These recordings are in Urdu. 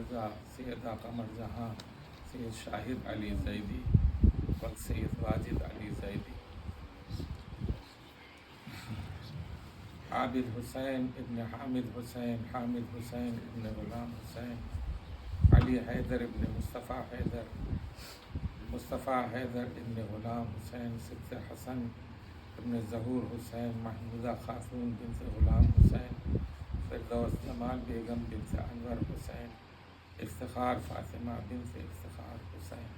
رضا سید آقا مرجہاں سید شاہد علی زیدی وقت سید واجد علی زیدی عابد حسین ابن حامد حسین حامد حسین ابن غلام حسین علی حیدر ابن مصطفیٰ حیدر مصطفیٰ حیدر ابن غلام حسین سبط حسن ابن ظہور حسین محمودہ خاتون بنت غلام حسین فردوس جمال بیگم بنت انور حسین افتخار فاطمہ بنت افتخار حسین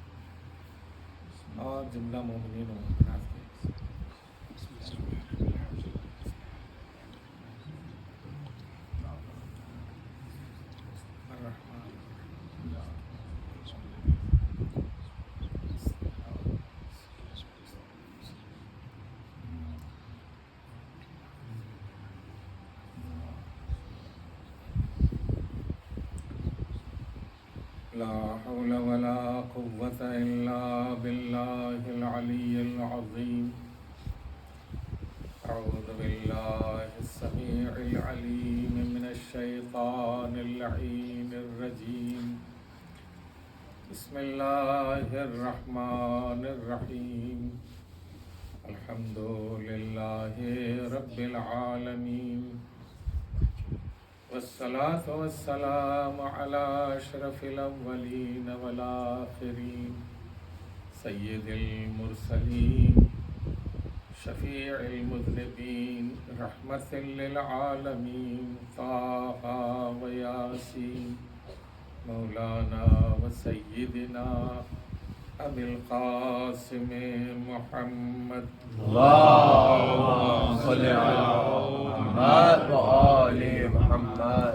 اور جملہ مومنین و مومنات کے لا حول ولا قوة إلا بالله العلي العظيم أعوذ بالله السميع العليم من الشيطان اللعين الرجيم بسم الله الرحمن الرحيم الحمد لله رب العالمين والصلاة والسلام على أشرف الأولين والآخرين سيد المرسلين شفيع المذنبين رحمة للعالمين طه وياسين مولانا وسيدنا أبي القاسم محمد اللهم صل على محمد وآل محمد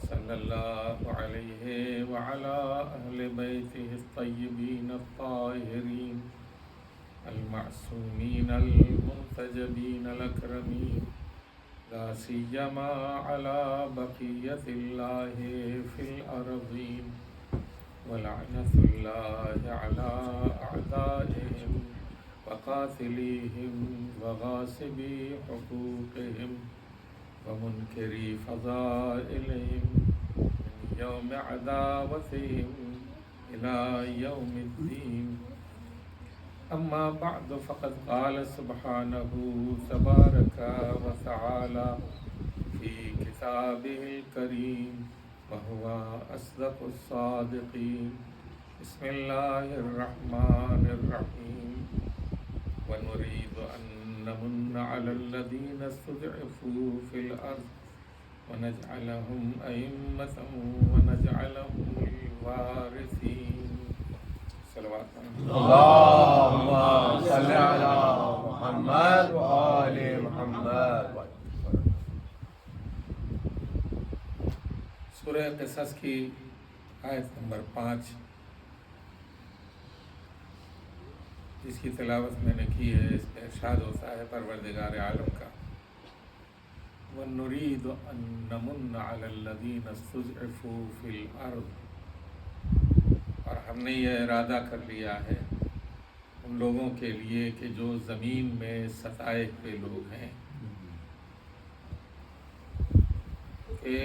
صلى الله عليه وعلى أهل بيته الطيبين الطاهرين المعصومين المنتجبين الأكرمين لا سيما على بقية الله في الأرضين ولعنة الله على أعدائهم وقاتليهم وغاصبي حقوقهم ومنكري فضائلهم من يوم عداوتهم إلى يوم الدين أما بعد فقد قال سبحانه تبارك وتعالى في كتابه الكريم وهو أصدق الصادقين بسم الله الرحمن الرحيم ونريد أن نمن على الذين استضعفوا في الأرض ونجعلهم أئمة ونجعلهم الوارثين صلوات اللهم صل على محمد وآل محمد سورہ قصص کی آیت نمبر 5 جس کی تلاوت میں نے کی ہے، اس میں ارشاد ہوتا ہے پروردگار عالم کا وَنُرِيدُ أَن نَّمُنَّ عَلَى الَّذِينَ اسْتُضْعِفُوا فِي الْأَرْضِ، اور ہم نے یہ ارادہ کر لیا ہے ان لوگوں کے لیے کہ جو زمین میں ستائے ہوئے لوگ ہیں کہ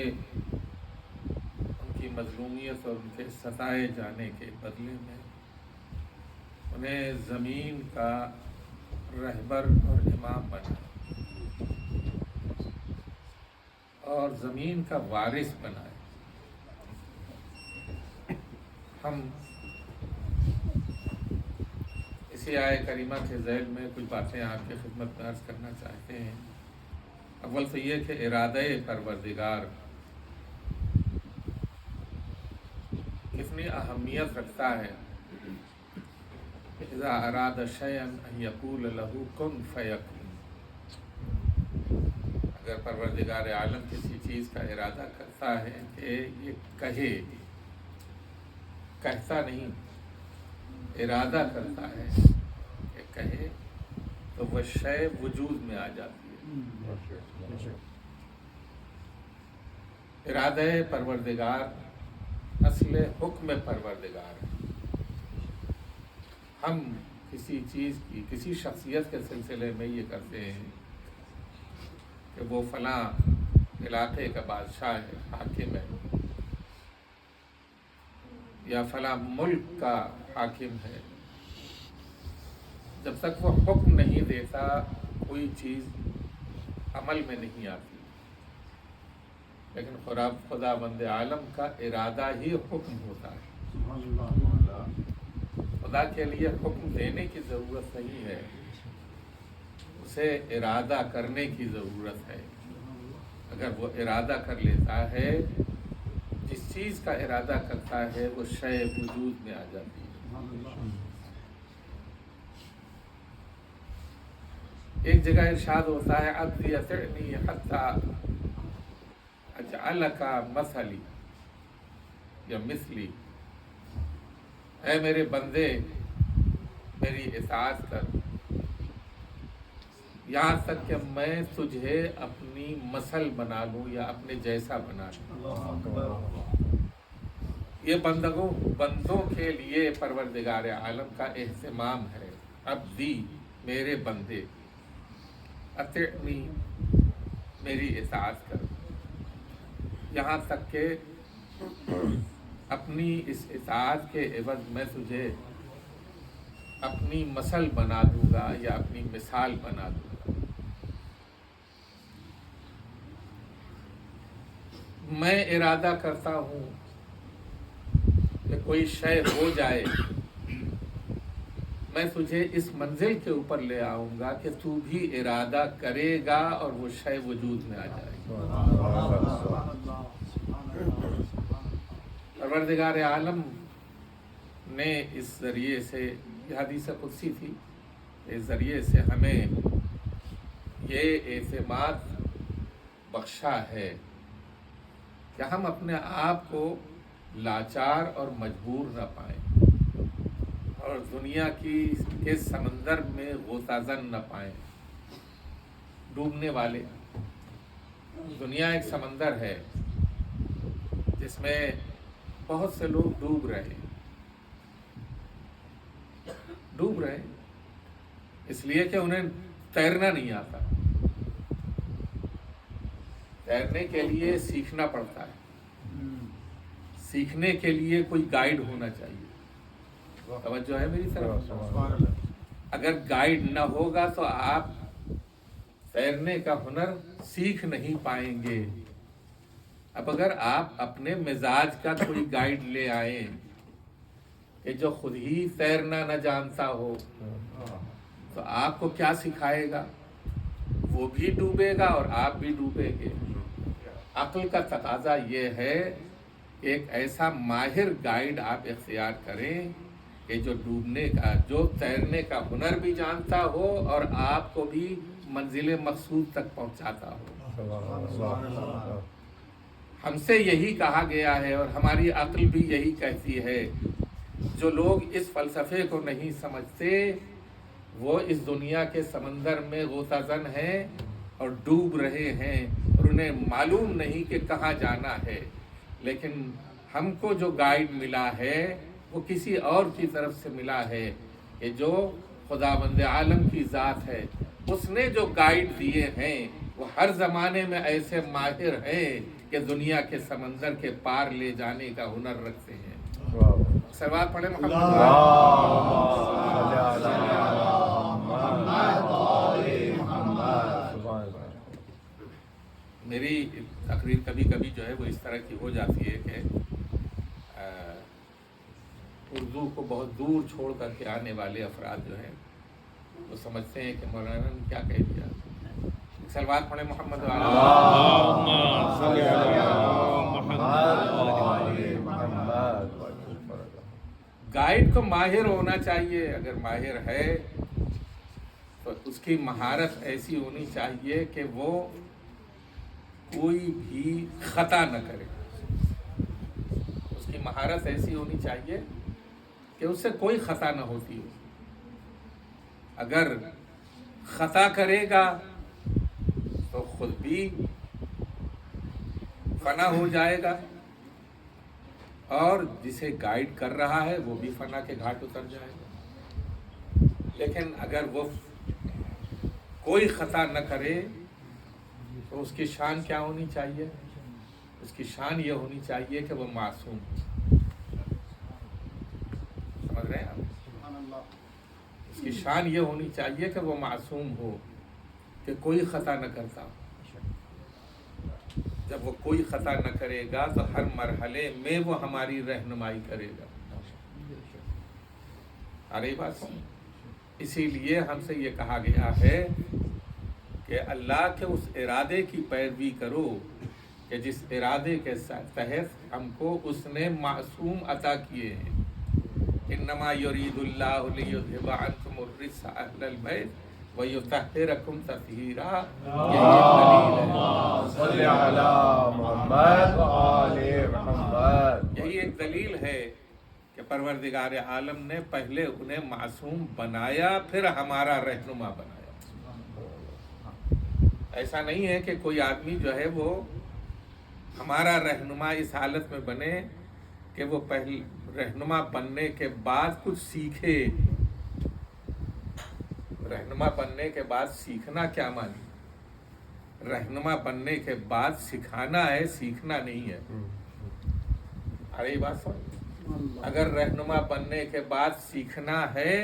ان کی مظلومیت اور ان کے ستائے جانے کے بدلے میں انہیں زمین کا رہبر اور امام بنا اور زمین کا وارث بنائے۔ ہم اسی آیہ کریمہ کے ذیل میں کچھ باتیں آپ کی خدمت میں عرض کرنا چاہتے ہیں۔ اول تو یہ کہ ارادہ پروردگار کتنی اہمیت رکھتا ہے۔ اذا اراد شیئا ان یقول له کن فیکن، اگر پروردگار عالم کسی چیز کا ارادہ کرتا ہے کہ یہ کہے، کہتا نہیں، ارادہ کرتا ہے کہ کہے تو وہ شے وجود میں آ جاتی ہے۔ ارادہ پروردگار اصل حکم پروردگار ہے۔ ہم کسی چیز کی، کسی شخصیت کے سلسلے میں یہ کرتے ہیں کہ وہ فلاں علاقے کا بادشاہ ہے، حاکم ہے، یا فلاں ملک کا حاکم ہے، جب تک وہ حکم نہیں دیتا کوئی چیز عمل میں نہیں آتی، لیکن خدا بند عالم کا ارادہ ہی حکم ہوتا ہے۔ خدا کے لیے حکم دینے کی ضرورت نہیں ہے، اسے ارادہ کرنے کی ضرورت ہے۔ اگر وہ ارادہ کر لیتا ہے، جس چیز کا ارادہ کرتا ہے وہ شے وجود میں آ جاتی ہے۔ ایک جگہ ارشاد ہوتا ہے عبدی اطعنی حتی اجعلک مثلی یا مثلی، اے میرے بندے میری اطاعت کر یہاں تک کہ میں تجھے اپنی مثل بنا لوں یا اپنے جیسا بنا لوں۔ یہ بندوں کے لیے پروردگار عالم کا اہتمام ہے۔ عبدی میرے بندے، اطعنی میری اطاعت کر، یہاں تک کہ اپنی اس اطاعت کے عوض میں تجھے اپنی مثل بنا دوں گا یا اپنی مثال بنا دوں گا۔ میں ارادہ کرتا ہوں کہ کوئی شے ہو جائے، میں تجھے اس منزل کے اوپر لے آؤں گا کہ تو بھی ارادہ کرے گا اور وہ شے وجود میں آ جائے گا۔ پروردگار عالم نے اس ذریعے سے، یہ حدیث قدسی تھی، اس ذریعے سے ہمیں یہ اعتماد بخشا ہے کہ ہم اپنے آپ کو لاچار اور مجبور نہ پائیں اور دنیا کے سمندر میں غوطہ زن نہ پائیں، ڈوبنے والے۔ دنیا ایک سمندر ہے جس میں بہت سے لوگ ڈوب رہے ہیں اس لیے کہ انہیں تیرنا نہیں آتا۔ تیرنے کے لیے سیکھنا پڑتا ہے، سیکھنے کے لیے کوئی گائیڈ ہونا چاہیے۔ توجہ ہے میری طرف؟ اگر گائیڈ نہ ہوگا تو آپ تیرنے کا ہنر سیکھ نہیں پائیں گے۔ اب اگر آپ اپنے مزاج کا کوئی گائیڈ لے آئیں کہ جو خود ہی تیرنا نہ جانتا ہو تو آپ کو کیا سکھائے گا؟ وہ بھی ڈوبے گا اور آپ بھی ڈوبیں گے۔ عقل کا تقاضا یہ ہے کہ ایک ایسا ماہر گائیڈ آپ اختیار کریں کہ جو تیرنے کا ہنر بھی جانتا ہو اور آپ کو بھی منزل مقصود تک پہنچاتا ہو۔ ہم سے یہی کہا گیا ہے اور ہماری عقل بھی یہی کہتی ہے، جو لوگ اس فلسفے کو نہیں سمجھتے وہ اس دنیا کے سمندر میں غوطہ زن ہیں اور ڈوب رہے ہیں اور انہیں معلوم نہیں کہ کہاں جانا ہے۔ لیکن ہم کو جو گائیڈ ملا ہے وہ کسی اور کی طرف سے ملا ہے کہ جو خداوند عالم کی ذات ہے، اس نے جو گائیڈ دیے ہیں وہ ہر زمانے میں ایسے ماہر ہیں کہ دنیا کے سمندر کے پار لے جانے کا ہنر رکھتے ہیں۔ صلوات پڑھیں محمد۔ میری تقریر کبھی کبھی جو ہے وہ اس طرح کی ہو جاتی ہے کہ اردو کو بہت دور چھوڑ کر کے آنے والے افراد جو ہیں وہ سمجھتے ہیں کہ مولانا نے کیا کہہ دیا۔ صلوات پڑھیں محمد۔ گائیڈ کو ماہر ہونا چاہیے، اگر ماہر ہے تو اس کی مہارت ایسی ہونی چاہیے کہ وہ کوئی بھی خطا نہ کرے۔ اس کی مہارت ایسی ہونی چاہیے کہ اس سے کوئی خطا نہ ہوتی ہو۔ اگر خطا کرے گا تو خود بھی فنا ہو جائے گا اور جسے گائیڈ کر رہا ہے وہ بھی فنا کے گھاٹ اتر جائے گا۔ لیکن اگر وہ کوئی خطا نہ کرے تو اس کی شان کیا ہونی چاہیے؟ اس کی شان یہ ہونی چاہیے کہ وہ معصوم ہو۔ رہے ہیں آپ؟ اس کی شان یہ ہونی چاہیے کہ وہ معصوم ہو، کہ کوئی خطا نہ کرتا ہو۔ جب وہ کوئی خطا نہ کرے گا تو ہر مرحلے میں وہ ہماری رہنمائی کرے گا۔ آ رہی بات سمجھ؟ اسی لیے ہم سے یہ کہا گیا ہے کہ اللہ کے اس ارادے کی پیروی کرو کہ جس ارادے کے تحت ہم کو اس نے معصوم عطا کیے ہیں۔ انما یرید اللہ لیذھب عنکم الرجس اہل البیت ویطہرکم تطہیرا۔ صلی علی محمد و آل محمد۔ یہی ایک دلیل ہے کہ پروردگار عالم نے پہلے انہیں معصوم بنایا، پھر ہمارا رہنما بنایا۔ ایسا نہیں ہے کہ کوئی آدمی جو ہے وہ ہمارا رہنما اس حالت میں بنے کہ وہ پہلے رہنما بننے کے بعد کچھ سیکھے۔ رہنما بننے کے بعد سیکھنا کیا مانی؟ رہنما بننے کے بعد سکھانا ہے، سیکھنا نہیں ہے۔ ارے یہ بات سمجھ؟ اگر رہنما بننے کے بعد سیکھنا ہے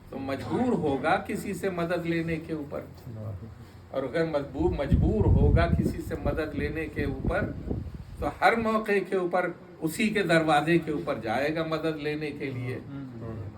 تو مجبور ہوگا کسی سے مدد لینے کے اوپر، اور اگر مجبور ہوگا کسی سے مدد لینے کے اوپر تو ہر موقع کے اوپر اسی کے دروازے کے اوپر جائے گا مدد لینے کے لیے،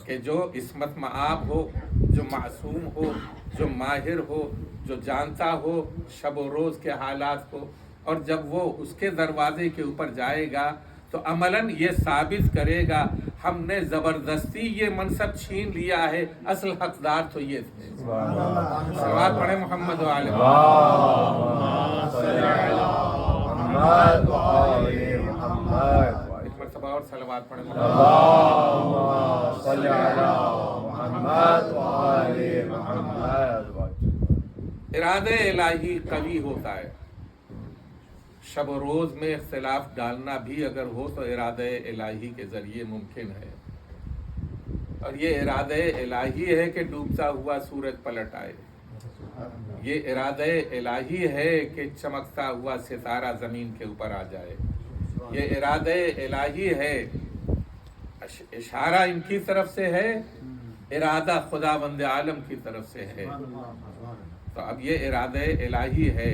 کہ جو عصمت مآب ہو، جو معصوم ہو، جو ماہر ہو، جو جانتا ہو شب و روز کے حالات کو، اور جب وہ اس کے دروازے کے اوپر جائے گا تو عملاً یہ ثابت کرے گا ہم نے زبردستی یہ منصب چھین لیا ہے، اصل حقدار تو یہ تھے۔ صلوات پڑھیں محمد و آل محمد۔ صلی علی محمد و آل محمد۔ ایک مرتبہ اور صلوات پڑھیں اللہم صلی علی محمد و آل محمد۔ ارادہ الہی قوی ہوتا ہے۔ شب و روز میں اختلاف ڈالنا بھی اگر ہو تو ارادہ الہی کے ذریعے ممکن ہے، اور یہ ارادہ الہی ہے کہ ڈوبتا ہوا سورج پلٹ آئے، یہ ارادہ الہی ہے کہ چمکتا ہوا ستارہ زمین کے اوپر آ جائے، یہ ارادہ الہی ہے۔ اشارہ ان کی طرف سے ہے، ارادہ خداوند عالم کی طرف سے ہے۔ تو اب یہ ارادہ الہی ہے۔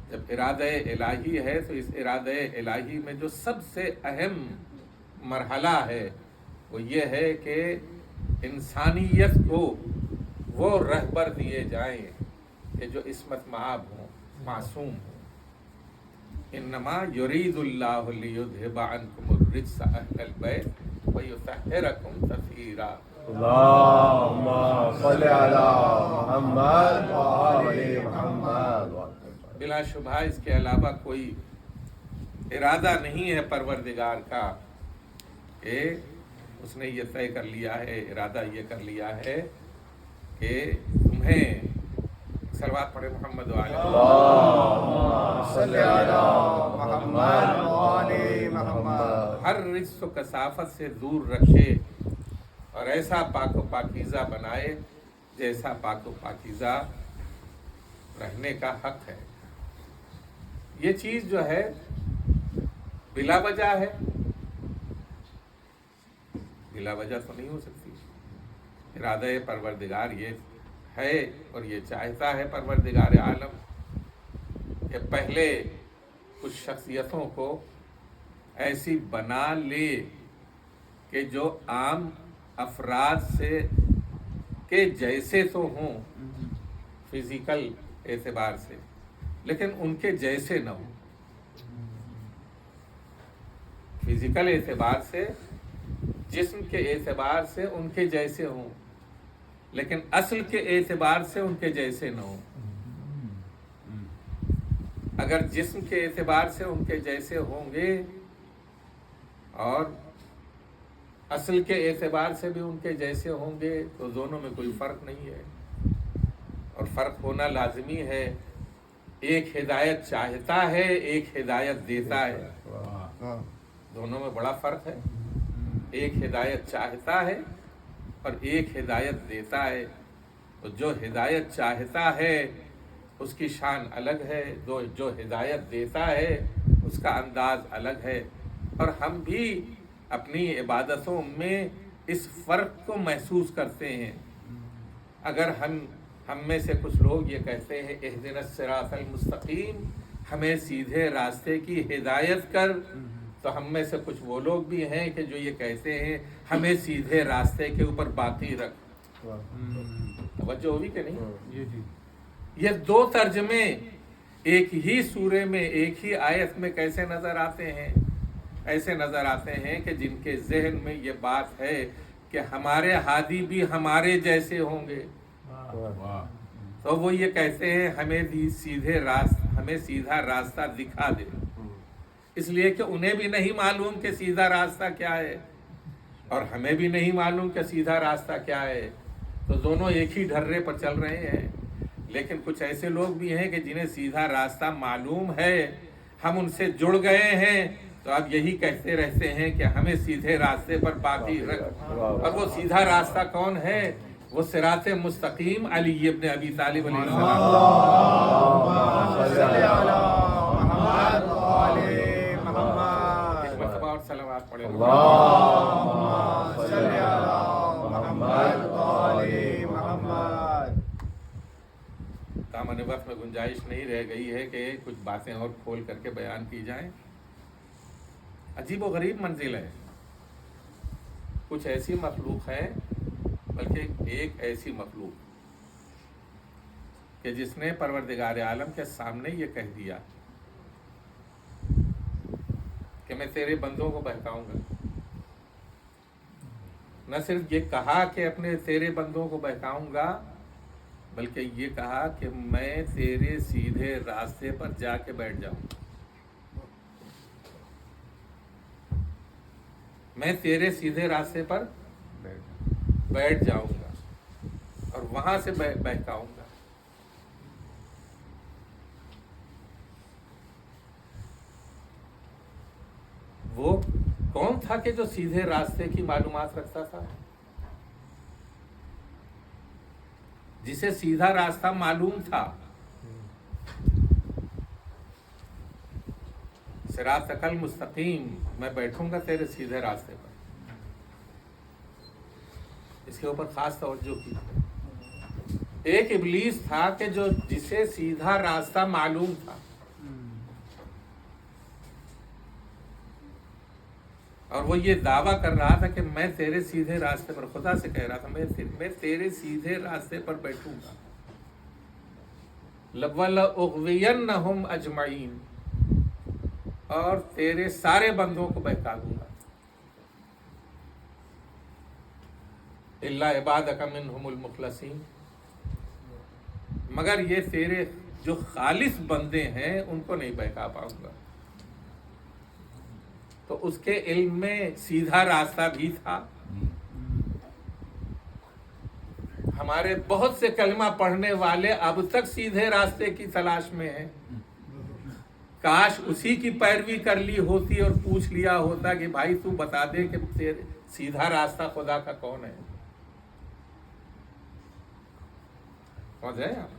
جب ارادہ الہی ہے تو اس ارادہ الہی میں جو سب سے اہم مرحلہ ہے وہ یہ ہے کہ انسانیت کو وہ رہبر دیے جائیں کہ جو عصمت مآب ہوں، معصوم ہوں۔ انما یرید اللہ لیذھب عنکم الرجس اہل البیت ویطہرکم تطہیرا۔ اللہم صلی علی محمد و آل محمد۔ بلا شبہ اس کے علاوہ کوئی ارادہ نہیں ہے پروردگار کا کہ اس نے یہ طے کر لیا ہے، ارادہ یہ کر لیا ہے کہ تمہیں صلوات پڑھے محمد و آل اللہم صلی علی محمد و آل محمد۔ ہر رجس و کثافت سے دور رکھے اور ایسا پاک و پاکیزہ بنائے جیسا پاک و پاکیزہ رہنے کا حق ہے۔ یہ چیز جو ہے بلا وجہ ہے، بلا وجہ تو نہیں ہو سکتی۔ ارادہ پروردگار یہ ہے اور یہ چاہتا ہے پروردگار عالم کہ پہلے کچھ شخصیتوں کو ایسی بنا لے کہ جو عام افراد سے کے جیسے تو ہوں فزیکل اعتبار سے، لیکن ان کے جیسے نہ ہوں۔ فزیکل اعتبار سے، جسم کے اعتبار سے ان کے جیسے ہوں، لیکن اصل کے اعتبار سے ان کے جیسے نہ ہوں۔ اگر جسم کے اعتبار سے ان کے جیسے ہوں گے اور اصل کے اعتبار سے بھی ان کے جیسے ہوں گے تو دونوں میں کوئی فرق نہیں ہے، اور فرق ہونا لازمی ہے۔ ایک ہدایت چاہتا ہے، ایک ہدایت دیتا ہے، دونوں میں بڑا فرق ہے۔ ایک ہدایت چاہتا ہے اور ایک ہدایت دیتا ہے۔ تو جو ہدایت چاہتا ہے اس کی شان الگ ہے، جو ہدایت دیتا ہے اس کا انداز الگ ہے۔ اور ہم بھی اپنی عبادتوں میں اس فرق کو محسوس کرتے ہیں. اگر ہم میں سے کچھ لوگ یہ کہتے ہیں اہدنا الصراط المستقیم، ہمیں سیدھے راستے کی ہدایت کر، تو ہم میں سے کچھ وہ لوگ بھی ہیں کہ جو یہ کہتے ہیں ہمیں سیدھے راستے کے اوپر باقی رکھ. توجہ ہوئی کہ نہیں؟ یہ دو ترجمے ایک ہی سورے میں، ایک ہی آیت میں کیسے نظر آتے ہیں؟ ایسے نظر آتے ہیں کہ جن کے ذہن میں یہ بات ہے کہ ہمارے ہادی بھی ہمارے جیسے ہوں گے، تو وہ یہ کہتے ہیں ہمیں سیدھا راستہ دکھا دے. اس لیے کہ انہیں بھی نہیں معلوم کہ سیدھا راستہ کیا ہے، اور ہمیں بھی نہیں معلوم کہ سیدھا راستہ کیا ہے، تو دونوں ایک ہی ڈھرے پر چل رہے ہیں. لیکن کچھ ایسے لوگ بھی ہیں کہ جنہیں سیدھا راستہ معلوم ہے، ہم ان سے جڑ گئے ہیں، تو اب یہی کہتے رہتے ہیں کہ ہمیں سیدھے راستے پر باقی رکھ. اور وہ سیدھا راستہ کون ہے؟ وہ صراط مستقیم علی ابن ابی طالب علیہ صلوات پڑھے. دامن وقت میں گنجائش نہیں رہ گئی ہے کہ کچھ باتیں اور کھول کر کے بیان کی جائیں. عجیب و غریب منزل ہے. کچھ ایسی مخلوق ہے، بلکہ ایک ایسی مخلوق کہ جس نے پروردگار عالم کے سامنے یہ کہہ دیا کہ میں تیرے بندوں کو بہکاؤں گا. نہ صرف یہ کہا کہ اپنے تیرے بندوں کو بہکاؤں گا، بلکہ یہ کہا کہ میں تیرے سیدھے راستے پر جا کے بیٹھ جاؤں گا. میں تیرے سیدھے راستے پر بیٹھ جاؤں گا اور وہاں سے بہکاؤں گا. وہ کون تھا کہ جو سیدھے راستے کی معلومات رکھتا تھا؟ جسے سیدھا راستہ معلوم تھا. صراطک المستقیم، میں بیٹھوں گا تیرے سیدھے راستے پر. اس کے اوپر خاص توجہ کی. ایک ابلیس تھا کہ جسے سیدھا راستہ معلوم تھا، اور وہ یہ دعویٰ کر رہا تھا کہ میں تیرے سیدھے راستے پر، خدا سے کہہ رہا تھا میں تیرے سیدھے راستے پر بیٹھوں گا. وَلَأُغْوِيَنَّهُمْ أَجْمَعِينَ، اور تیرے سارے بندوں کو بہکا دوں گا. إِلَّا عِبَادَكَ مِنْهُمُ الْمُخْلَصِينَ، مگر یہ تیرے جو خالص بندے ہیں ان کو نہیں بہکا پاؤں گا. تو اس کے علم میں سیدھا راستہ بھی تھا. ہمارے بہت سے کلمہ پڑھنے والے اب تک سیدھے راستے کی تلاش میں ہیں. کاش اسی کی پیروی کر لی ہوتی اور پوچھ لیا ہوتا کہ بھائی تو بتا دے کہ سیدھا راستہ خدا کا کون ہے. سمجھ رہے ہیں آپ؟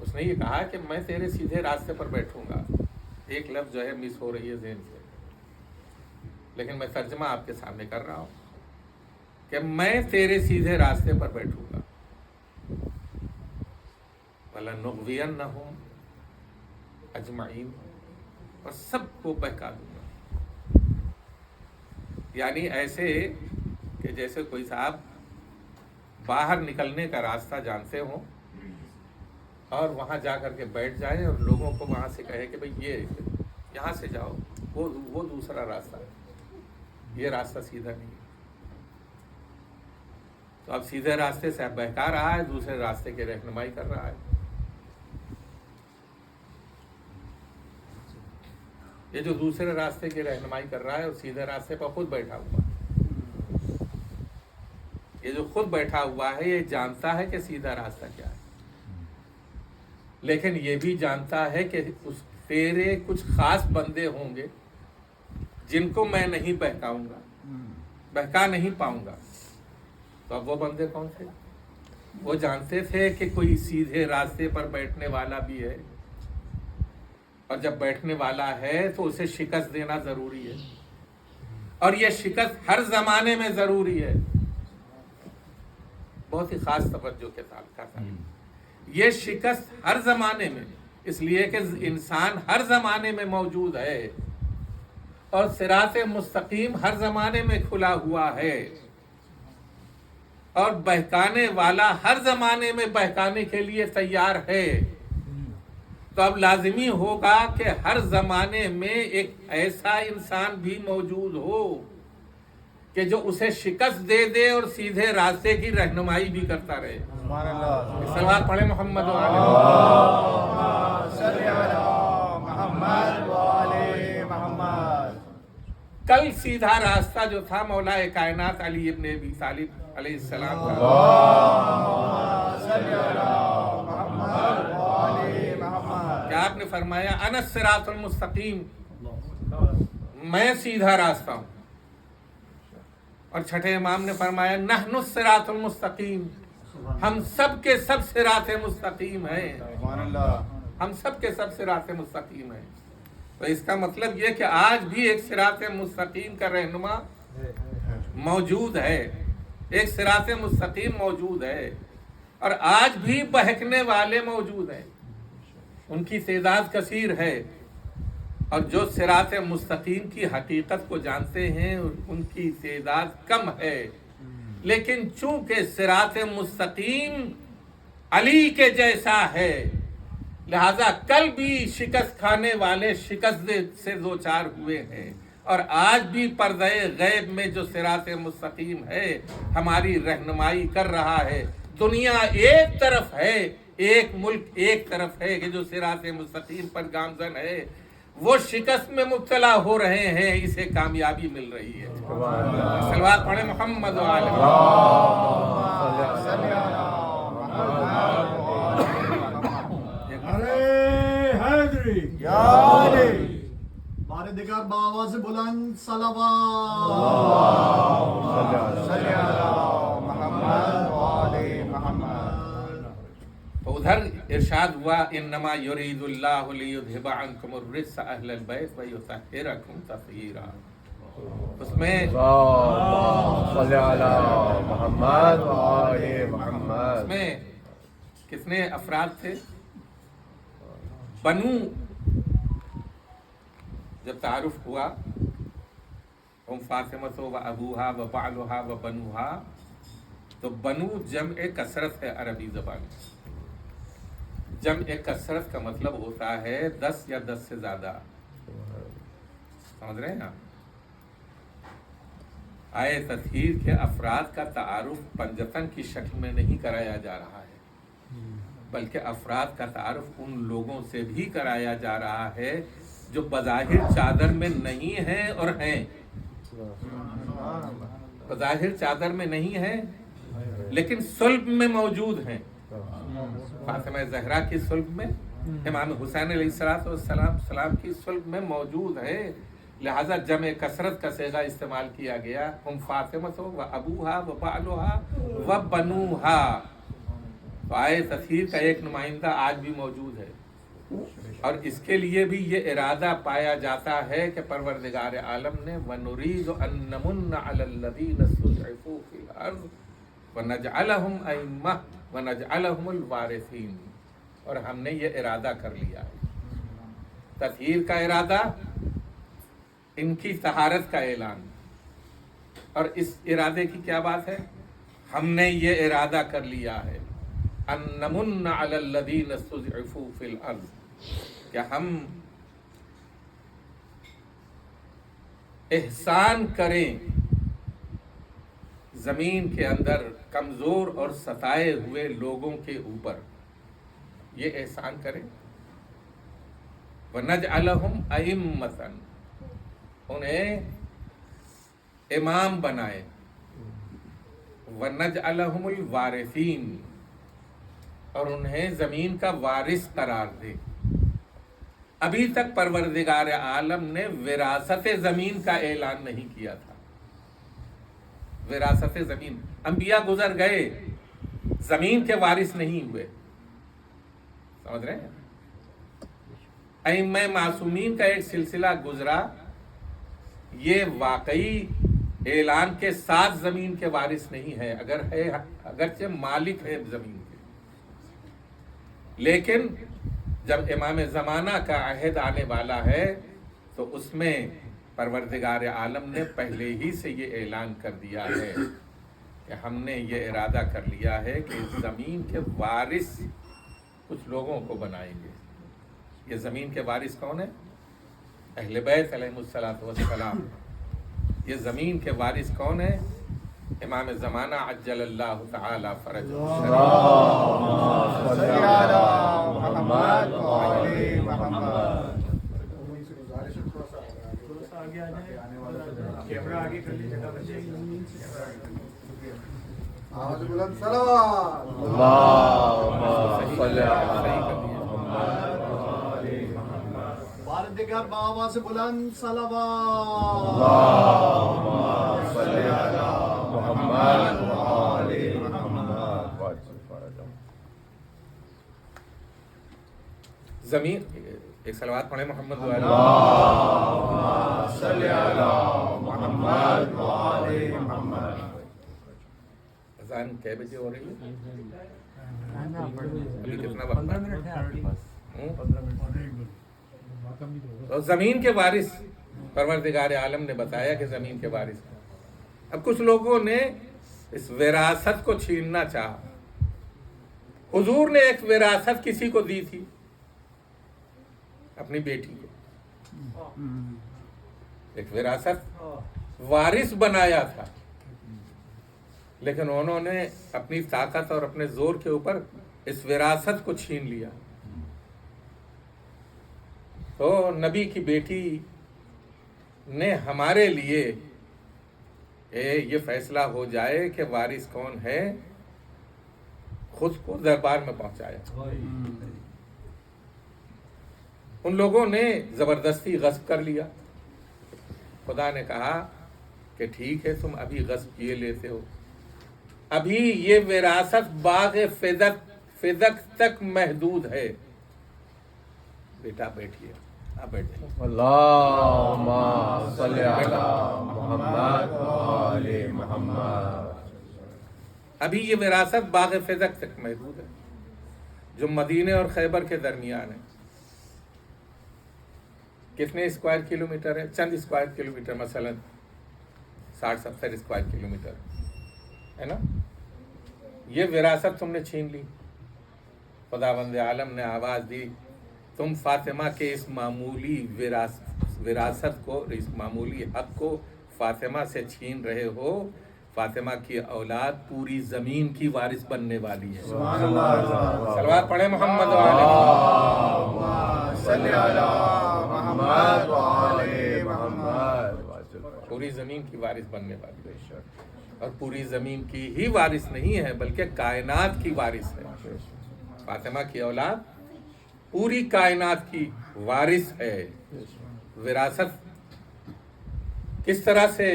اس نے یہ کہا کہ میں تیرے سیدھے راستے پر بیٹھوں گا. ایک لفظ جو ہے مس ہو رہی ہے ذہن سے، لیکن میں ترجمہ آپ کے سامنے کر رہا ہوں کہ میں تیرے سیدھے راستے پر بیٹھوں گا. وَلَنُغْوِيَنَّهُمْ اجمعین، اور سب کو بہکا دوں گا. یعنی ایسے کہ جیسے کوئی صاحب باہر نکلنے کا راستہ جانتے ہوں اور وہاں جا کر کے بیٹھ جائے اور لوگوں کو وہاں سے کہے کہ بھئی یہ یہاں سے جاؤ، وہ دوسرا راستہ ہے، یہ راستہ سیدھا نہیں ہے. تو اب سیدھے راستے سے اب بہکا رہا ہے، دوسرے راستے کی رہنمائی کر رہا ہے. یہ جو دوسرے راستے کی رہنمائی کر رہا ہے اور سیدھے راستے پر خود بیٹھا ہوا ہے. یہ جو خود بیٹھا ہوا ہے یہ جانتا ہے کہ سیدھا راستہ کیا ہے، لیکن یہ بھی جانتا ہے کہ تیرے کچھ خاص بندے ہوں گے جن کو میں نہیں بہکاؤں گا، بہکا نہیں پاؤں گا. تو اب وہ بندے کون تھے؟ وہ جانتے تھے کہ کوئی سیدھے راستے پر بیٹھنے والا بھی ہے، اور جب بیٹھنے والا ہے تو اسے شکست دینا ضروری ہے. اور یہ شکست ہر زمانے میں ضروری ہے. بہت ہی خاص توجہ کے ساتھ کہا. یہ شکست ہر زمانے میں، اس لیے کہ انسان ہر زمانے میں موجود ہے اور صراط مستقیم ہر زمانے میں کھلا ہوا ہے، اور بہکانے والا ہر زمانے میں بہکانے کے لیے تیار ہے. تو اب لازمی ہوگا کہ ہر زمانے میں ایک ایسا انسان بھی موجود ہو کہ جو اسے شکست دے دے اور سیدھے راستے کی رہنمائی بھی کرتا رہے. سبحان اللہ. صلوات پڑھیں محمد وآلہ صلی علی محمد وآل محمد. کل سیدھا راستہ جو تھا مولا کائنات علی ابن ابی طالب علیہ السلام کا، صلی علی محمد وآل محمد. کہ آپ نے فرمایا انا الصراط المستقیم، میں سیدھا راستہ ہوں. اور چھٹے امام نے فرمایا نحن الصراط المستقیم، ہم سب کے سب صراط مستقیم ہیں. سبحان اللہ. ہم سب کے سب صراط مستقیم ہیں. تو اس کا مطلب یہ کہ آج بھی ایک صراط مستقیم کا رہنما موجود ہے، ایک صراط مستقیم موجود ہے، اور آج بھی بہکنے والے موجود ہیں. ان کی تعداد کثیر ہے، اور جو صراط مستقیم کی حقیقت کو جانتے ہیں ان کی تعداد کم ہے. لیکن چونکہ صراط مستقیم علی کے جیسا ہے، لہذا کل بھی شکست کھانے والے شکست سے دوچار ہوئے ہیں، اور آج بھی پردہ غیب میں جو صراط مستقیم ہے ہماری رہنمائی کر رہا ہے. دنیا ایک طرف ہے، ایک ملک ایک طرف ہے کہ جو صراط مستقیم پر گامزن ہے، وہ شکست میں مبتلا ہو رہے ہیں، اسے کامیابی مل رہی ہے. صلوات پڑھیں محمد وآلہ صلی علی محمد ارے حیدری یا علی. بار دیگر بآواز بلند صلوات. صلی علی محمد وآل محمد. تو ادھر ارشاد ہوا انما یرید اللہ لیذھب عنکم الرجس اہل البیت ویطہرکم تطہیرا. اس میں صلی علی محمد وآل محمد. اس میں کتنے افراد تھے؟ بنو، جب تعارف ہوا ہم فاطمۃ و ابوہا و بعلہا و بنوہا، تو بنو جمع کثرت ہے عربی زبان میں. جمع کثرت کا مطلب ہوتا ہے 10 یا 10 سے زیادہ. سمجھ رہے ہیں آپ؟ آئے تطہیر کے افراد کا تعارف پنجتن کی شکل میں نہیں کرایا جا رہا ہے، بلکہ افراد کا تعارف ان لوگوں سے بھی کرایا جا رہا ہے جو بظاہر چادر میں نہیں ہیں اور ہیں. بظاہر چادر میں نہیں ہیں لیکن صلب میں موجود ہیں. فاطمہ زہرا کی صلب میں، امام حسین علیہ السلام کی صلب میں موجود ہے. لہذا جمع کثرت کا صیغہ استعمال کیا گیا. ہم فاطمۃ و ابوہا و بعلہا و بنوہا. تو آئے تطہیر کا ایک نمائندہ آج بھی موجود ہے، اور اس کے لیے بھی یہ ارادہ پایا جاتا ہے کہ پروردگار عالم نے وَنُرِيدُ أَن نَّمُنَّ عَلَى الَّذِينَ اسْتُضْعِفُوا فِي الْأَرْضِ وَنَجْعَلَهُمْ أَئِمَّةً وَنَجْعَلَهُمُ الْوَارِثِينَ. اور ہم نے یہ ارادہ کر لیا ہے. تطہیر کا ارادہ، ان کی طہارت کا اعلان. اور اس ارادے کی کیا بات ہے؟ ہم نے یہ ارادہ کر لیا ہے ان نمن علی الذین استضعفوا فی الارض، کہ ہم احسان کریں زمین کے اندر کمزور اور ستائے ہوئے لوگوں کے اوپر. یہ احسان کریں. وَنَجْعَلَهُمْ أَئِمَّةً، انہیں امام بنائے. وَنَجْعَلَهُمُ الْوَارِثِينَ، اور انہیں زمین کا وارث قرار دے. ابھی تک پروردگار عالم نے وراثت زمین کا اعلان نہیں کیا تھا. وراثت زمین، انبیاء گزر گئے، زمین کے وارث نہیں ہوئے. سمجھ رہے ہیں؟ ائمہ معصومین کا ایک سلسلہ گزرا یہ واقعی اعلان کے ساتھ زمین کے وارث نہیں ہے، اگرچہ مالک ہے زمین کے، لیکن جب امام زمانہ کا عہد آنے والا ہے تو اس میں پروردگار عالم نے پہلے ہی سے یہ اعلان کر دیا ہے کہ ہم نے یہ ارادہ کر لیا ہے کہ زمین کے وارث کچھ لوگوں کو بنائیں گے۔ یہ زمین کے وارث کون ہیں؟ اہل بیت علیہ الصلوۃ والسلام۔ یہ زمین کے وارث کون ہیں؟ امام زمانہ عجل اللہ تعالی فرجہ صلی علی محمد و آل محمد۔ بلند صلوات۔ اللہم صلی علی محمد و آل محمد۔ باردگار بآواز بلند صلوات۔ اللہم صلی علی محمد و آل محمد۔ زمین ایک صلوات پڑھیں محمد و آل اللہم صلی علی محمد و آل محمد۔ اذان کئے بجے ہو رہی ہے؟ ابھی کتنا وقت ہے؟ تو زمین کے وارث پروردگار عالم نے بتایا کہ زمین کے وارث ہیں۔ اب کچھ لوگوں نے اس وراثت کو چھیننا چاہا۔ حضور نے ایک وراثت کسی کو دی تھی، اپنی بیٹی کو ایک وراثت وارث بنایا تھا، لیکن انہوں نے اپنی طاقت اور اپنے زور کے اوپر اس وراثت کو چھین لیا۔ تو نبی کی بیٹی نے ہمارے لیے یہ فیصلہ ہو جائے کہ وارث کون ہے، خود کو دربار میں پہنچایا۔ ان لوگوں نے زبردستی غصب کر لیا۔ خدا نے کہا کہ ٹھیک ہے، تم ابھی غصب کیے لیتے ہو، ابھی یہ وراثت باغ فدق تک محدود ہے۔ بیٹا بیٹھیے، آپ بیٹھیں۔ اللہم صلی علی محمد و آل محمد۔ ابھی یہ وراثت باغ فدق تک محدود ہے، جو مدینے اور خیبر کے درمیان ہے۔ کتنے اسکوائر کلومیٹر ہے؟ چند اسکوائر کلومیٹر، مثلا 60-70 اسکوائر کلومیٹر ہے نا۔ یہ وراثت تم نے چھین لی۔ خداوند عالم نے آواز دی، تم فاطمہ کے اس معمولی وراثت کو، اس معمولی حق کو فاطمہ سے چھین رہے ہو۔ فاطمہ کی اولاد پوری زمین کی وارث بننے والی ہے۔ سبحان اللہ۔ صلوات پڑھیں محمد و آل اللہم صلی علی محمد و آل محمد۔ پوری زمین کی وارث بننے والی ہے، اور پوری زمین کی ہی وارث نہیں ہے بلکہ کائنات کی وارث ہے۔ فاطمہ کی اولاد پوری کائنات کی وارث ہے۔ وراثت کس طرح سے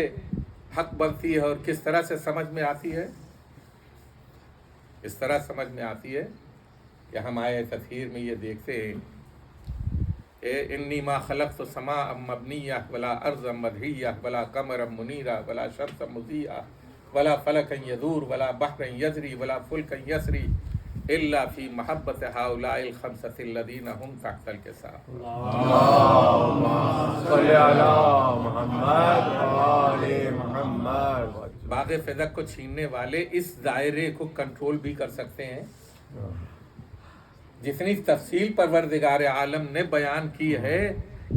حق بنتی ہے اور کس طرح سے سمجھ میں آتی ہے؟ اس طرح سمجھ میں آتی ہے کہ ہم آئے تطہیر میں یہ دیکھتے ہیں کہ انی ما خلقت سماء مبنیہ ولا ارض مدحیہ ولا قمر منیرہ ولا شمس مضیئہ ولا فلک یدور ولا بحر یجری ولا فلک یسری الا فی محبت ہؤلاء الخمسۃ الذین هم تحت الکساء۔ اللہم صلی علی محمد و آل محمد۔ باغ فدق کو چھیننے والے اس دائرے کو کنٹرول بھی کر سکتے ہیں۔ جتنی تفصیل پروردگار عالم نے بیان کی ہے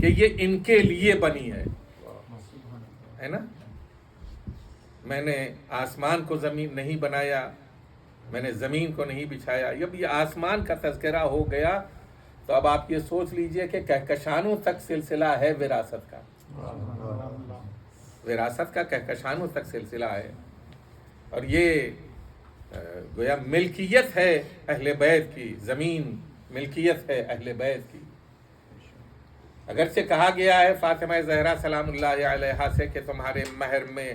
کہ یہ ان کے لیے بنی ہے نا۔ میں نے آسمان کو زمین نہیں بنایا، میں نے زمین کو نہیں بچھایا۔ جب یہ آسمان کا تذکرہ ہو گیا تو اب آپ یہ سوچ لیجئے کہ کہکشانوں تک سلسلہ ہے وراثت کا، وراثت کا کہکشانوں تک سلسلہ ہے، اور یہ گویا ملکیت ہے اہل بیت کی، زمین ملکیت ہے اہل بیت کی۔ اگرچہ کہا گیا ہے فاطمہ زہرا سلام اللہ علیہا سے کہ تمہارے مہر میں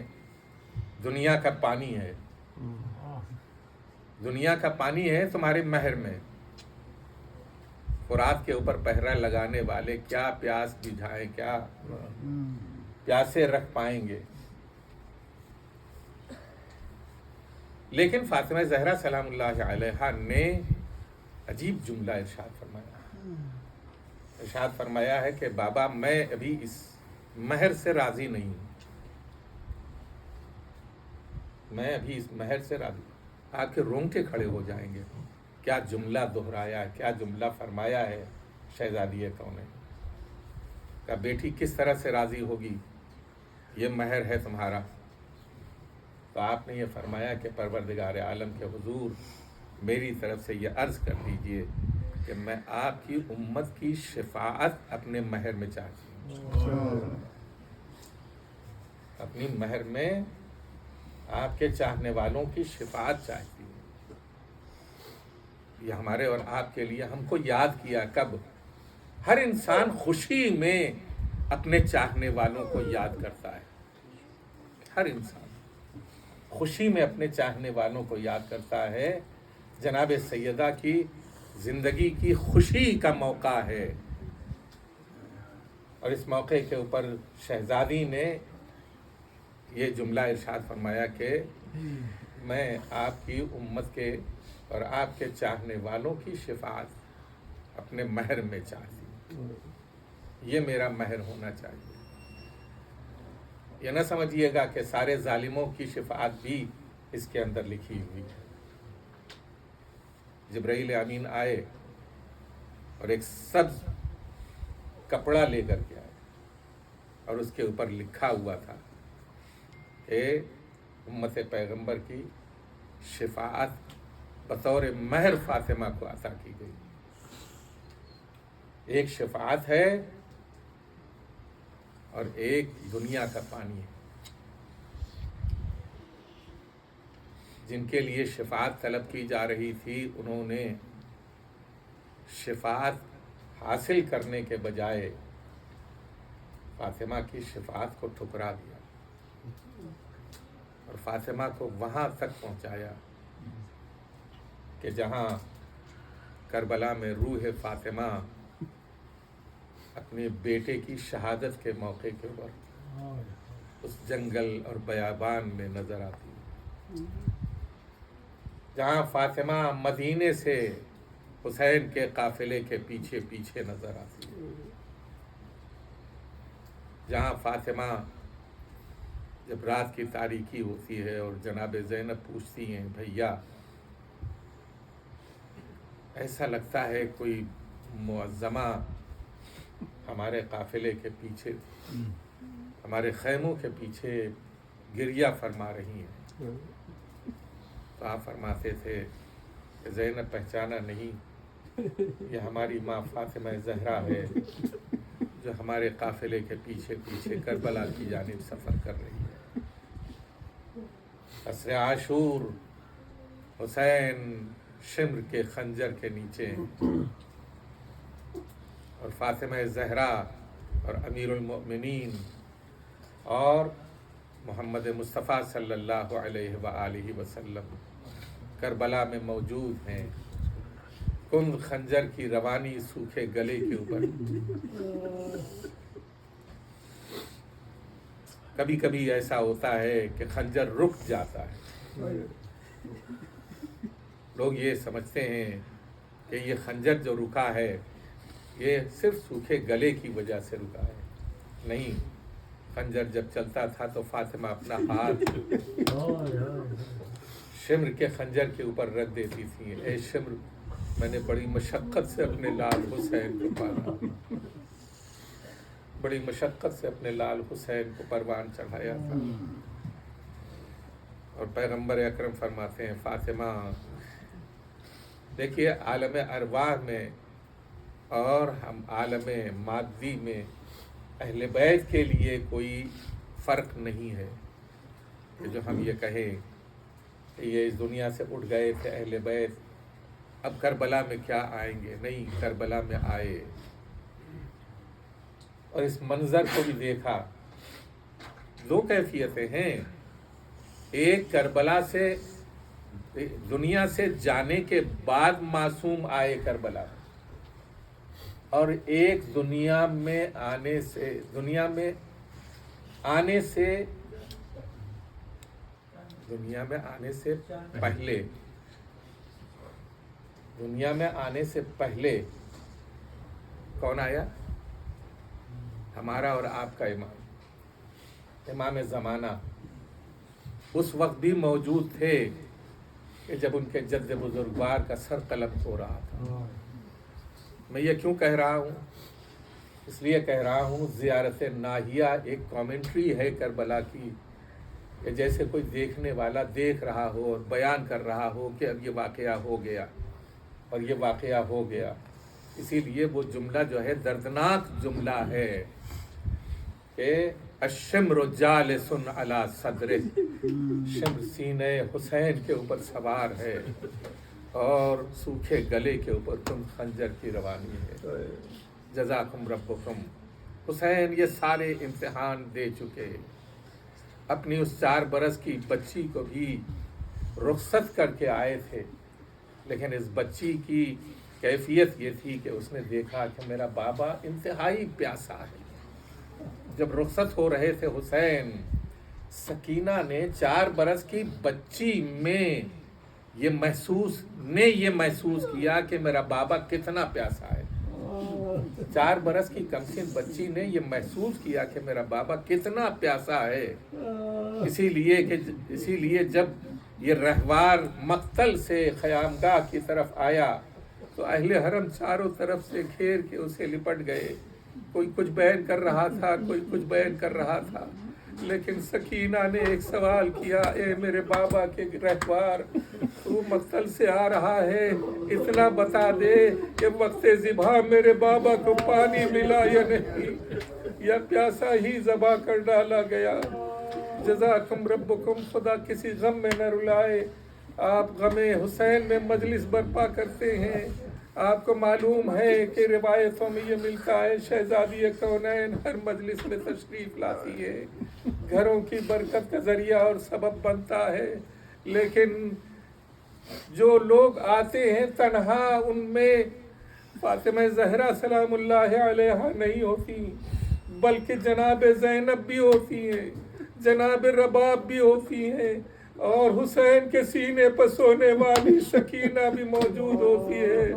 دنیا کا پانی ہے، دنیا کا پانی ہے تمہارے مہر میں۔ فرات کے اوپر پہرا لگانے والے کیا پیاس بجھائیں، کیا پیاسے رکھ پائیں گے. لیکن فاطمہ زہرا سلام اللہ علیہا نے عجیب جملہ ارشاد فرمایا ہے کہ بابا میں ابھی اس مہر سے راضی نہیں ہوں. میں ابھی اس مہر سے راضی. آپ کے رونگٹے کھڑے ہو جائیں گے. کیا جملہ دہرایا ہے, کیا جملہ فرمایا ہے شہزادی کونین کا. بیٹی کس طرح سے راضی ہوگی, یہ مہر ہے تمہارا. تو آپ نے یہ فرمایا کہ پروردگار عالم کے حضور میری طرف سے یہ عرض کر دیجئے کہ میں آپ کی امت کی شفاعت اپنے مہر میں چاہتی ہوں. اپنی مہر میں آپ کے چاہنے والوں کی شفاعت چاہتی ہوں. یہ ہمارے اور آپ کے لیے ہم کو یاد کیا کب. ہر انسان خوشی میں اپنے چاہنے والوں کو یاد کرتا ہے. ہر انسان خوشی میں اپنے چاہنے والوں کو یاد کرتا ہے. جناب سیدہ کی زندگی کی خوشی کا موقع ہے, اور اس موقع کے اوپر شہزادی نے یہ جملہ ارشاد فرمایا کہ میں آپ کی امت کے اور آپ کے چاہنے والوں کی شفاعت اپنے مہر میں چاہتی ہوں. یہ میرا مہر ہونا چاہیے. یہ نہ سمجھیے گا کہ سارے ظالموں کی شفاعت بھی اس کے اندر لکھی ہوئی ہے. جبرائیل امین آئے اور ایک سبز کپڑا لے کر کے آئے, اور اس کے اوپر لکھا ہوا تھا کہ امت پیغمبر کی شفاعت بطور مہر فاطمہ کو عطا کی گئی. ایک شفاعت ہے اور ایک دنیا کا پانی ہے. جن کے لیے شفاعت طلب کی جا رہی تھی انہوں نے شفاعت حاصل کرنے کے بجائے فاطمہ کی شفاعت کو ٹھکرا دیا اور فاطمہ کو وہاں تک پہنچایا کہ جہاں کربلا میں روح فاطمہ اپنے بیٹے کی شہادت کے موقع کے اوپر اس جنگل اور بیابان میں نظر آتی ہے. جہاں فاطمہ مدینے سے حسین کے قافلے کے پیچھے پیچھے نظر آتی ہے. جہاں فاطمہ جب رات کی تاریکی ہوتی ہے اور جناب زینب پوچھتی ہیں بھیا ایسا لگتا ہے کوئی معظمہ ہمارے قافلے کے پیچھے ہمارے خیموں کے پیچھے گریہ فرما رہی ہیں. تو آپ فرماتے تھے کہ زینب پہچانا نہیں, یہ ہماری ماں فاطمہ زہرا ہے جو ہمارے قافلے کے پیچھے پیچھے کربلا کی جانب سفر کر رہی ہے. عصر عاشور حسین شمر کے خنجر کے نیچے اور فاطمہ زہرا اور امیر المؤمنین اور محمد مصطفیٰ صلی اللہ علیہ وآلہ وسلم کربلا میں موجود ہیں. کند خنجر کی روانی سوکھے گلے کے اوپر. کبھی کبھی ایسا ہوتا ہے کہ خنجر رک جاتا ہے. لوگ یہ سمجھتے ہیں کہ یہ خنجر جو رکا ہے یہ صرف سوکھے گلے کی وجہ سے رکا ہے. نہیں, خنجر جب چلتا تھا تو فاطمہ اپنا ہاتھ شمر کے خنجر کے اوپر رکھ دیتی تھی. اے شمر, میں نے بڑی مشقت سے اپنے لال حسین کو پالا, بڑی مشقت سے اپنے لال حسین کو پروان چڑھایا تھا. اور پیغمبر اکرم فرماتے ہیں فاطمہ, دیکھیے عالم ارواح میں اور ہم عالم مادی میں اہل بیت کے لیے کوئی فرق نہیں ہے کہ جو ہم یہ کہیں کہ یہ اس دنیا سے اٹھ گئے تھے اہل بیت, اب کربلا میں کیا آئیں گے. نہیں, کربلا میں آئے اور اس منظر کو بھی دیکھا. دو کیفیتیں ہیں, ایک کربلا سے دنیا سے جانے کے بعد معصوم آئے کربلا, اور ایک دنیا میں آنے سے دنیا میں آنے سے پہلے کون آیا؟ ہمارا اور آپ کا امام زمانہ اس وقت بھی موجود تھے کہ جب ان کے جد بزرگوار کا سر قلم ہو رہا تھا۔ میں یہ کیوں کہہ رہا ہوں؟ اس لیے کہہ رہا ہوں زیارت ناہیہ ایک کامنٹری ہے کربلا کی، کہ جیسے کوئی دیکھنے والا دیکھ رہا ہو اور بیان کر رہا ہو کہ اب یہ واقعہ ہو گیا اور یہ واقعہ ہو گیا۔ اسی لیے وہ جملہ جو ہے دردناک جملہ ہے کہ الشمر جالس علی صدرہ، شمر سینے حسین کے اوپر سوار ہے اور سوکھے گلے کے اوپر تم خنجر کی روانی ہے۔ جزاکم ربکم۔ حسین یہ سارے امتحان دے چکے، اپنی اس 4 برس کی بچی کو بھی رخصت کر کے آئے تھے، لیکن اس بچی کی کیفیت یہ تھی کہ اس نے دیکھا کہ میرا بابا انتہائی پیاسا ہے۔ جب رخصت ہو رہے تھے حسین، سکینہ نے 4 برس کی بچی میں یہ محسوس کیا کہ میرا بابا کتنا پیاسا ہے۔ 4 برس کی کمسن بچی نے یہ محسوس کیا کہ میرا بابا کتنا پیاسا ہے۔ اسی لیے جب یہ رہوار مقتل سے خیامگاہ کی طرف آیا تو اہل حرم چاروں طرف سے گھیر کے اسے لپٹ گئے۔ کوئی کچھ بیان کر رہا تھا، کوئی کچھ بیان کر رہا تھا، لیکن سکینہ نے ایک سوال کیا، اے میرے بابا کے رہوار، تو مقتل سے آ رہا ہے، اتنا بتا دے کہ وقت ذبح میرے بابا کو پانی ملا یا نہیں، یا پیاسا ہی ذبح کر ڈالا گیا۔ جزاکم ربکم۔ خدا کسی غم میں نہ رلائے۔ آپ غم حسین میں مجلس برپا کرتے ہیں، آپ کو معلوم ہے کہ روایتوں میں یہ ملتا ہے شہزادی کونین ہر مجلس میں تشریف لاتی ہے، گھروں کی برکت کا ذریعہ اور سبب بنتا ہے، لیکن جو لوگ آتے ہیں تنہا ان میں فاطمہ زہرا سلام اللہ علیہا نہیں ہوتی، بلکہ جناب زینب بھی ہوتی ہیں، جناب رباب بھی ہوتی ہیں، اور حسین کے سینے پر سونے والی سکینہ بھی موجود ہوتی ہے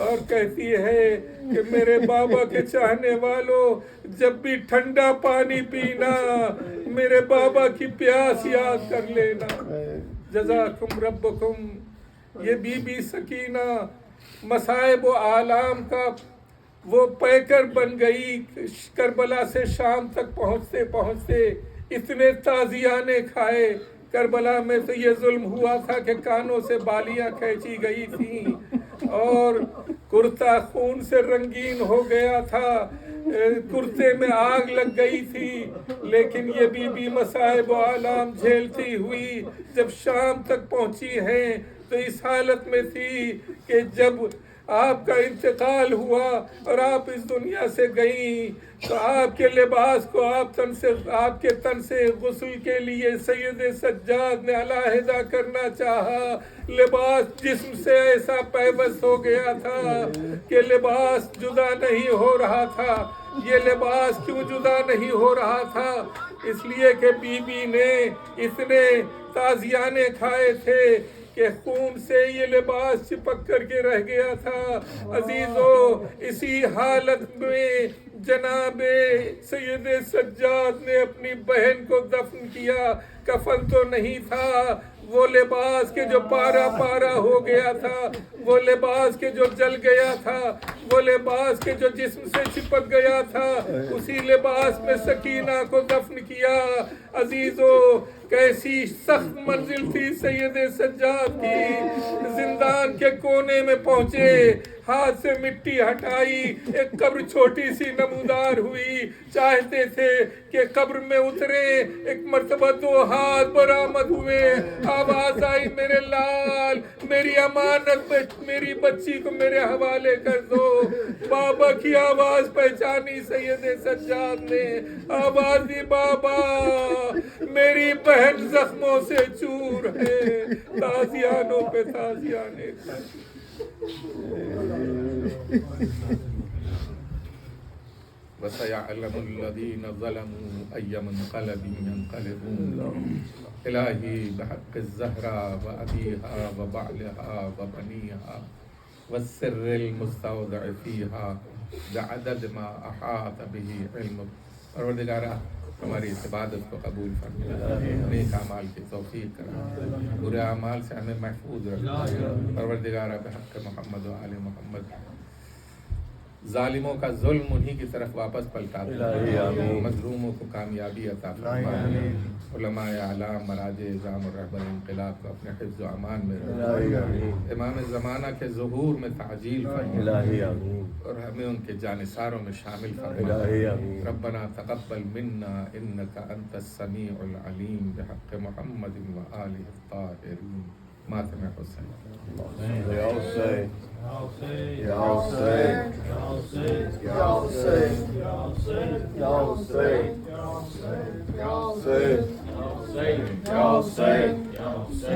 اور کہتی ہے کہ میرے بابا کے چاہنے والوں، جب بھی ٹھنڈا پانی پینا میرے بابا کی پیاس یاد کر لینا۔ جزاکم ربکم۔ یہ بی بی سکینہ مصائب و آلام کا وہ پیکر بن گئی۔ کربلا سے شام تک پہنچتے اتنے تازیانے کھائے۔ کربلا میں تو یہ ظلم ہوا تھا کہ کانوں سے بالیاں کھینچی گئی تھیں اور کرتا خون سے رنگین ہو گیا تھا، کرتے میں آگ لگ گئی تھی، لیکن یہ بی بی مصائب و آلام جھیلتی ہوئی جب شام تک پہنچی ہیں تو اس حالت میں تھی کہ جب آپ کا انتقال ہوا اور آپ اس دنیا سے گئیں تو آپ کے لباس کو آپ کے تن سے غسل کے لیے سید سجاد نے علیحدہ کرنا چاہا۔ لباس جسم سے ایسا پیوست ہو گیا تھا کہ لباس جدا نہیں ہو رہا تھا۔ یہ لباس کیوں جدا نہیں ہو رہا تھا؟ اس لیے کہ بی بی نے اتنے تازیانے کھائے تھے کہ خون سے یہ لباس چپک کر کے رہ گیا تھا۔ عزیزو، اسی حالت میں جناب سید سجاد نے اپنی بہن کو دفن کیا۔ کفن تو نہیں تھا، وہ لباس کے جو پارا پارا ہو گیا تھا، وہ لباس کے جو جل گیا تھا، وہ لباس کے جو جسم سے چپک گیا تھا، اسی لباس میں سکینہ کو دفن کیا۔ عزیزو، کیسی سخت منزل تھی سید سجاد کی۔ زندان کے کونے میں پہنچے، ہاتھ سے مٹی ہٹائی، ایک قبر چھوٹی سی نمودار ہوئی، چاہتے تھے کہ قبر میں اترے، ایک مرتبہ 2 ہاتھ برآمد ہوئے، آواز آئی، میرے لال، میری امانت میں میری بچی کو میرے حوالے کر دو۔ بابا کی آواز پہچانی سید سجاد نے، آواز دی، بابا میری بہن زخموں سے چور ہے۔ تازیانوں پہ تازیانے کھائے۔ وسيعلم الذين ظلموا أي منقلب ينقلبون إلهي بحق الزهراء وأبيها وبعلها وبنيها والسر المستودع فيها بعدد ما أحاط به علمك پروردگارہ ہماری اس عبادت کو قبول فرما، نیک اعمال کی توفیق کرا، برے اعمال سے ہمیں محفوظ رکھنا پروردگارہ بحق محمد و آل محمد۔ ظالموں کا ظلم انہی کی طرف واپس پلٹا دے، مظلوموں کو کامیابی عطا فرما، علماء اعلام مراجع اعظام اور رہبر انقلاب کو اپنے حفظ و امان میں رکھ، امام زمانہ کے ظہور میں تعجیل فرما اور ہمیں ان کے جانثاروں میں شامل فرما۔ ربنا تقبل منا انك انت السميع العليم بحق محمد وآله الطاهرين۔ ماتم حسین۔ Ya Hussein, Ya Hussein, Ya Hussein, Ya Hussein, Ya Hussein, Ya Hussein, Ya Hussein, Ya Hussein, Ya Hussein, Ya Hussein, Ya Hussein.